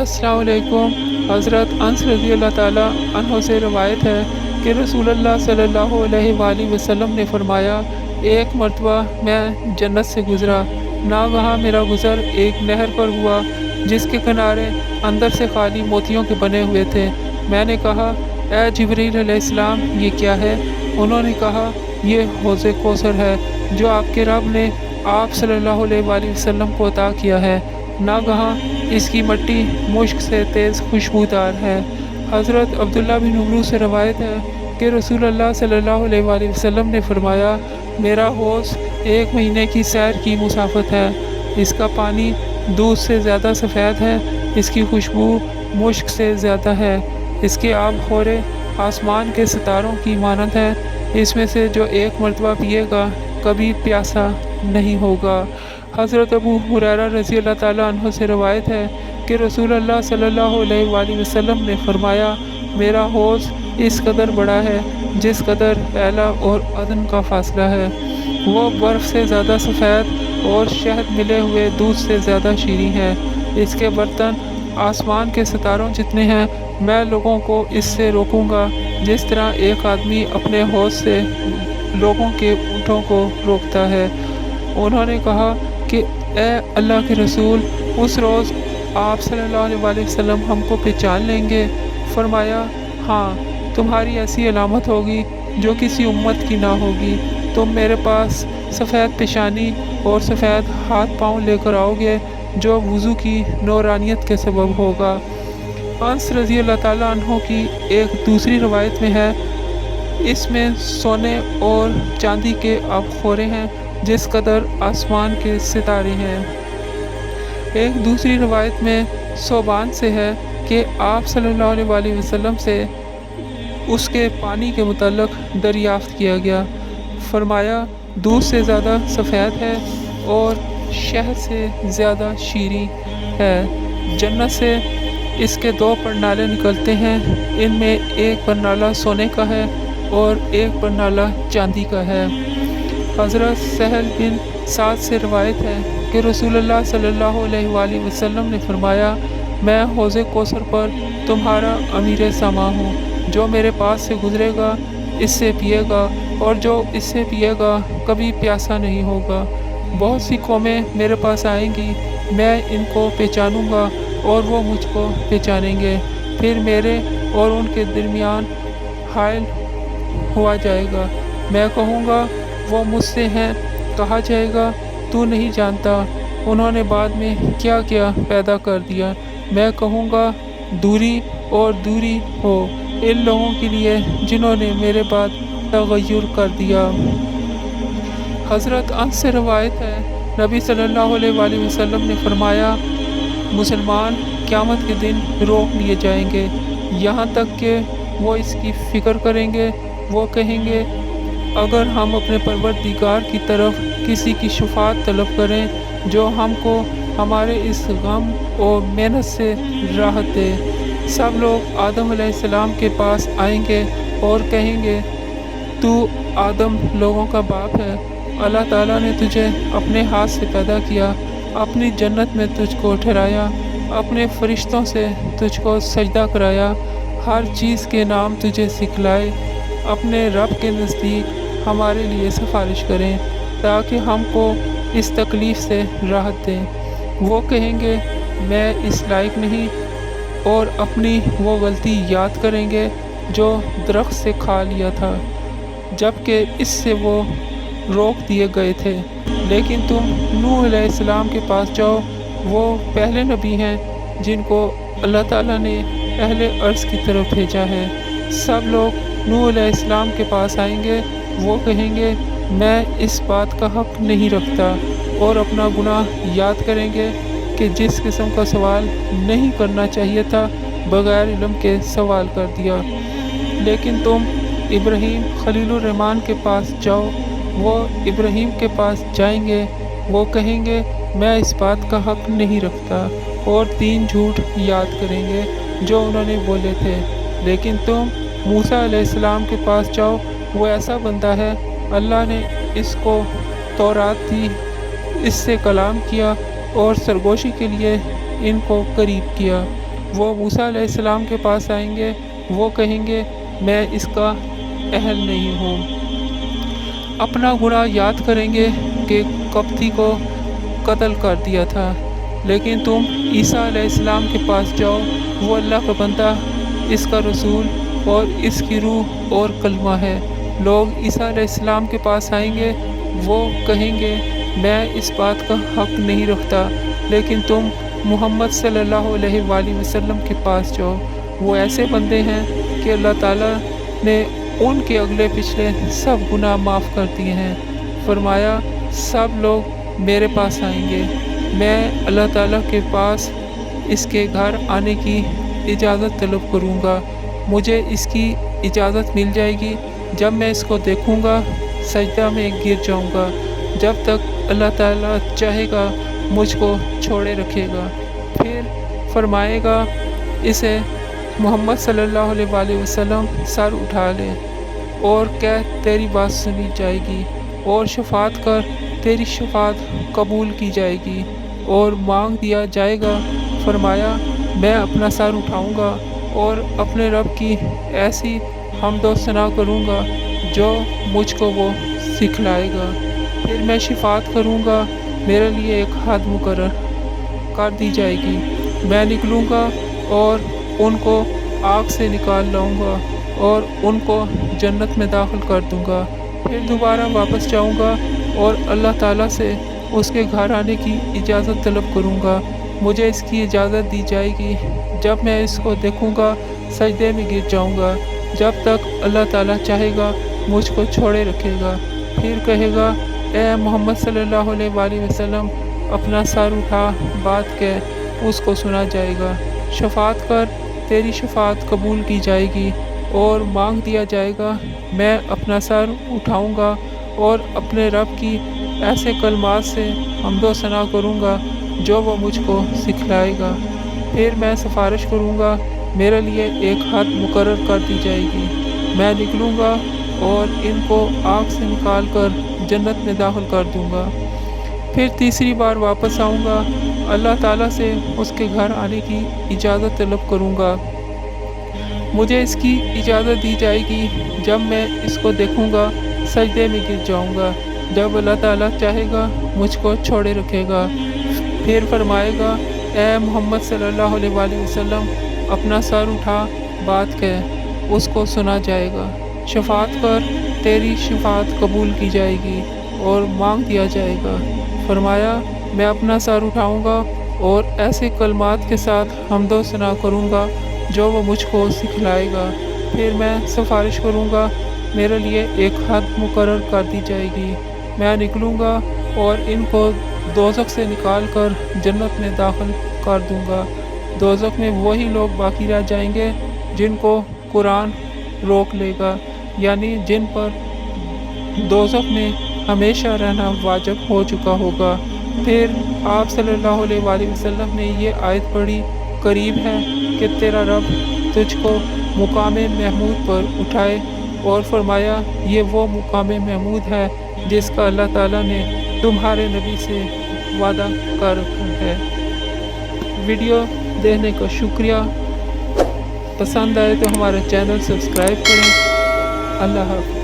अस्सलाम वालेकुम। हज़रत अनस रज़ी अल्लाह ताला अन्हो से रवायत है कि रसूलुल्लाह सल्लल्लाहु अलैहि वसल्लम ने फरमाया, एक मरतबा मैं जन्नत से गुज़रा, नागहां मेरा गुज़र एक नहर पर हुआ जिसके किनारे अंदर से खाली मोतियों के बने हुए थे। मैंने कहा, ए जिब्रील अलैहिस्सलाम, ये क्या है? उन्होंने कहा, ये हौज़ कौसर है जो आपके रब ने आप सल्लल्लाहु अलैहि वसल्लम को अता किया है। नागहां इसकी मिट्टी मुश्क से तेज़ खुशबूदार है। हज़रत अब्दुल्ला बिन उमरू से रवायत है कि रसूलुल्लाह सल्लल्लाहु अलैहि वसल्लम ने फरमाया, मेरा हौज़ 1 महीने की सैर की मुसाफत है। इसका पानी दूध से ज़्यादा सफ़ेद है, इसकी खुशबू मुश्क से ज़्यादा है, इसके आब होरे आसमान के सितारों की मानद है। इसमें से जो एक मरतबा पिएगा कभी प्यासा नहीं होगा। हज़रत अबू हुरैरा रज़ी अल्लाह ताला अन्हु से रवायत है कि रसूलुल्लाह सल्लल्लाहु अलैहि वसल्लम ने फरमाया, मेरा हौज़ इस कदर बड़ा है जिस कदर एला और अदन का फासला है। वो बर्फ़ से ज़्यादा सफ़ेद और शहद मिले हुए दूध से ज़्यादा शीरीं है। इसके बर्तन आसमान के सितारों जितने हैं। मैं लोगों को इससे रोकूंगा जिस तरह एक आदमी अपने हौज़ से लोगों के ऊँटों को रोकता है। उन्होंने कहा कि ए अल्लाह के रसूल, उस रोज़ आप सल्लल्लाहु अलैहि वसल्लम हमको पहचान लेंगे? फरमाया, हाँ, तुम्हारी ऐसी अलामत होगी जो किसी उम्मत की ना होगी। तुम मेरे पास सफ़ेद पेशानी और सफ़ेद हाथ पाँव लेकर आओगे जो वज़ू की नूरानियत के सबब होगा। अनस रज़ी अल्लाह ताला अन्हो की एक दूसरी रवायत में है, इसमें सोने और चांदी के आबखोरे हैं जिस कदर आसमान के सितारे हैं। एक दूसरी रवायत में सोबान से है कि आप सल्लल्लाहु अलैहि वसल्लम से उसके पानी के मुतल्लिक़ दरियाफ़्त किया गया। फरमाया, दूध से ज़्यादा सफ़ेद है और शहद से ज़्यादा शीरीं है। जन्नत से इसके 2 परनाले निकलते हैं, इनमें एक परनाला सोने का है और एक परनाला चांदी का है। हज़रत सहल बिन साद से रवायत है कि रसूलुल्लाह सल्लल्लाहु अलैहि वसल्लम ने फरमाया, मैं हौज़ कौसर पर तुम्हारा अमीर समा हूँ। जो मेरे पास से गुज़रेगा इससे पिएगा और जो इससे पिएगा कभी प्यासा नहीं होगा। बहुत सी कौमें मेरे पास आएंगी, मैं इनको पहचानूंगा और वो मुझको पहचानेंगे। फिर मेरे और उनके दरमियान हायल हुआ जाएगा। मैं कहूँगा, वो मुझसे हैं। कहा जाएगा, तू नहीं जानता उन्होंने बाद में क्या क्या पैदा कर दिया। मैं कहूँगा, दूरी और दूरी हो इन लोगों के लिए जिन्होंने मेरे बाद तगय्युर कर दिया। हज़रत अनस से रवायत है, नबी सल्लल्लाहु अलैहि वसल्लम ने फरमाया, मुसलमान क़यामत के दिन रोक लिए जाएंगे यहाँ तक कि वो इसकी फ़िक्र करेंगे। वो कहेंगे, अगर हम अपने परवरदिगार की तरफ किसी की शफ़ाअत तलब करें जो हमको हमारे इस गम और मेहनत से राहत दे। सब लोग आदम अलैहिस्सलाम के पास आएंगे और कहेंगे, तू आदम लोगों का बाप है। अल्लाह ताला ने तुझे अपने हाथ से पैदा किया, अपनी जन्नत में तुझको ठहराया, अपने फरिश्तों से तुझको सजदा कराया, हर चीज़ के नाम तुझे सिखलाए। अपने रब के नज़दीक हमारे लिए सिफारिश करें ताकि हमको इस तकलीफ़ से राहत दें। वो कहेंगे, मैं इस लायक नहीं, और अपनी वो गलती याद करेंगे जो दरख्त से खा लिया था जबकि इससे वो रोक दिए गए थे। लेकिन तुम नूह अलैहिस्सलाम के पास जाओ, वो पहले नबी हैं जिनको अल्लाह ताला ने अहले अर्ज़ की तरफ भेजा है। सब लोग नूह अलैहिस्सलाम के पास आएंगे। वो कहेंगे, मैं इस बात का हक़ नहीं रखता, और अपना गुनाह याद करेंगे कि जिस किस्म का सवाल नहीं करना चाहिए था बग़ैर इल्म के सवाल कर दिया। लेकिन तुम इब्राहीम खलीलुर रहमान के पास जाओ, वो इब्राहीम के पास जाएंगे। वो कहेंगे, मैं इस बात का हक़ नहीं रखता, और 3 झूठ याद करेंगे जो उन्होंने बोले थे। लेकिन तुम मूसा अलैहिस्सलाम के पास जाओ, वो ऐसा बंदा है, अल्लाह ने इसको तौरात दी, इससे कलाम किया और सरगोशी के लिए इनको करीब किया। وہ موسیٰ علیہ السلام کے پاس آئیں گے، وہ کہیں گے میں اس کا اہل نہیں ہوں۔ اپنا گناہ یاد کریں گے کہ قبطی کو قتل کر دیا تھا، لیکن تم عیسیٰ علیہ السلام کے پاس جاؤ، وہ اللہ کا بندہ، اس کا رسول اور اس کی روح اور کلمہ ہے۔ لوگ عیسیٰ علیہ السلام کے پاس آئیں گے، وہ کہیں گے میں اس بات کا حق نہیں رکھتا، لیکن تم محمد صلی اللہ علیہ وآلہ وسلم کے پاس جاؤ، وہ ایسے بندے ہیں کہ اللہ تعالیٰ نے ان کے اگلے پچھلے سب گناہ معاف کر دیے ہیں۔ فرمایا سب لوگ میرے پاس آئیں گے، میں اللہ تعالیٰ کے پاس اس کے گھر آنے کی اجازت طلب کروں گا، مجھے اس کی اجازت مل جائے گی، جب میں اس کو دیکھوں گا سجدہ میں گر جاؤں گا، جب تک اللہ تعالیٰ چاہے گا مجھ کو چھوڑے رکھے گا۔ پھر فرمائے گا اسے محمد صلی اللہ علیہ وآلہ وسلم سر اٹھا لے اور کہہ تیری بات سنی جائے گی، اور شفاعت کر تیری شفاعت قبول کی جائے گی، اور مانگ دیا جائے گا۔ فرمایا میں اپنا سر اٹھاؤں گا اور اپنے رب کی ایسی حمد و ثنا کروں گا جو مجھ کو وہ سکھلائے گا۔ پھر میں شفاعت کروں گا، میرے لیے ایک حد مقرر کر دی جائے گی، میں نکلوں گا اور ان کو آگ سے نکال لاؤں گا اور ان کو جنت میں داخل کر دوں گا۔ پھر دوبارہ واپس جاؤں گا اور اللہ تعالیٰ سے اس کے گھر آنے کی اجازت طلب کروں گا، مجھے اس کی اجازت دی جائے گی، جب میں اس کو دیکھوں گا سجدے میں گر جاؤں گا، جب تک اللہ تعالیٰ چاہے گا مجھ کو چھوڑے رکھے گا۔ پھر کہے گا اے محمد صلی اللہ علیہ وآلہ وسلم اپنا سر اٹھا، بات کہہ، اس کو سنا جائے گا، شفاعت کر تیری شفاعت قبول کی جائے گی، اور مانگ دیا جائے گا، میں اپنا سر اٹھاؤں گا اور اپنے رب کی ایسے کلمات سے حمد و ثنا کروں گا جو وہ مجھ کو سکھلائے گا۔ پھر میں سفارش کروں گا، میرے لیے ایک حد مقرر کر دی جائے گی، میں نکلوں گا اور ان کو آگ سے نکال کر جنت میں داخل کر دوں گا۔ پھر تیسری بار واپس آؤں گا، اللہ تعالیٰ سے اس کے گھر آنے کی اجازت طلب کروں گا، مجھے اس کی اجازت دی جائے گی، جب میں اس کو دیکھوں گا سجدے میں گر جاؤں گا، جب اللہ تعالیٰ چاہے گا مجھ کو چھوڑے رکھے گا۔ پھر فرمائے گا اے محمد صلی اللہ علیہ وآلہ وسلم اپنا سر اٹھا، بات کہہ، اس کو سنا جائے گا، شفاعت کر تیری شفاعت قبول کی جائے گی اور مانگ دیا جائے گا۔ فرمایا میں اپنا سر اٹھاؤں گا اور ایسے کلمات کے ساتھ حمد و ثنا کروں گا جو وہ مجھ کو سکھلائے گا۔ پھر میں سفارش کروں گا، میرے لیے ایک حد مقرر کر دی جائے گی، میں نکلوں گا اور ان کو دوزخ سے نکال کر جنت میں داخل کر دوں گا۔ دوزخ میں وہی لوگ باقی رہ جائیں گے جن کو قرآن روک لے گا، یعنی جن پر دوزخ میں ہمیشہ رہنا واجب ہو چکا ہوگا۔ پھر آپ صلی اللہ علیہ وآلہ وسلم نے یہ آیت پڑھی، قریب ہے کہ تیرا رب تجھ کو مقام محمود پر اٹھائے، اور فرمایا یہ وہ مقام محمود ہے جس کا اللہ تعالیٰ نے تمہارے نبی سے وعدہ کر رکھا ہے۔ ویڈیو دیکھنے کا شکریہ، پسند آئے تو ہمارا چینل سبسکرائب کریں۔ اللہ حافظ۔